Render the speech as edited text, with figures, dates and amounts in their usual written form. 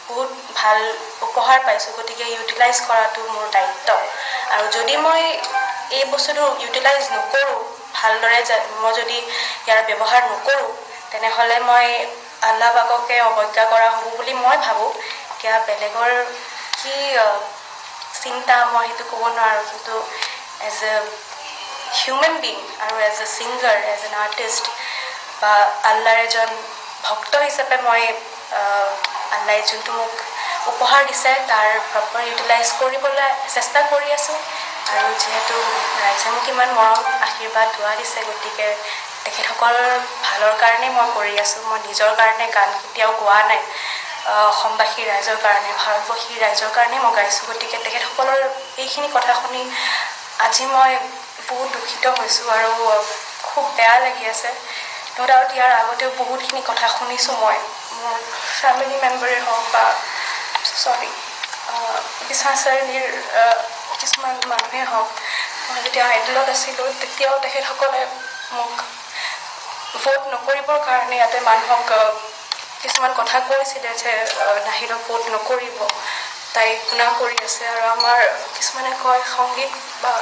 বহুত ভাল উপহাৰ পাইছোঁ গতিকে ইউটিলাইজ কৰাটো মোৰ দায়িত্ব আৰু যদি মই এই বস্তুটো ইউটিলাইজ নকৰোঁ ভালদৰে মই যদি ইয়াৰ ব্যৱহাৰ নকৰোঁ তেনেহ'লে মই আল্লাহ পাককে অৱজ্ঞা কৰা হ'ব বুলি মই ভাবোঁ এতিয়া বেলেগৰ কি চিন্তা মই সেইটো ক'ব নোৱাৰোঁ কিন্তু এজ এ হিউমেন বিং আৰু as a singer as an artist বা আল্লাহৰ এজন ভক্ত হিচাপে মই আল্লাই যোনটো মোক উপহাৰ দিছে তাৰ প্ৰপাৰ ইউটিলাইজ কৰিবলৈ চেষ্টা কৰি আছোঁ আৰু যিহেতু ৰাইজে মোক ইমান মৰম আশীৰ্বাদ দোৱা দিছে গতিকে তেখেতসকলৰ ভালৰ কাৰণেই মই কৰি আছোঁ মই নিজৰ কাৰণে গান কেতিয়াও গোৱা নাই অসমবাসী ৰাইজৰ কাৰণে ভাৰতবাসীৰ ৰাইজৰ কাৰণে মই গাইছোঁ গতিকে তেখেতসকলৰ এইখিনি কথা শুনি আজি মই বহুত দুখিত হৈছোঁ আৰু খুব বেয়া লাগি আছে ন' ডাউট ইয়াৰ আগতেও বহুতখিনি কথা শুনিছোঁ মই মোৰ ফেমিলি মেম্বাৰে হওক বা বিশ্বনাথ চাৰিআলিৰ কিছুমান মানুহে হওক মই যেতিয়া আইডলত আছিলোঁ তেতিয়াও তেখেতসকলে মোক ভোট নকৰিবৰ কাৰণে ইয়াতে মানুহক কিছুমান কথা কৈছিলে যে নাহিদক ভোট নকৰিব তাই গুণা কৰি আছে আৰু আমাৰ কিছুমানে কয় সংগীত বা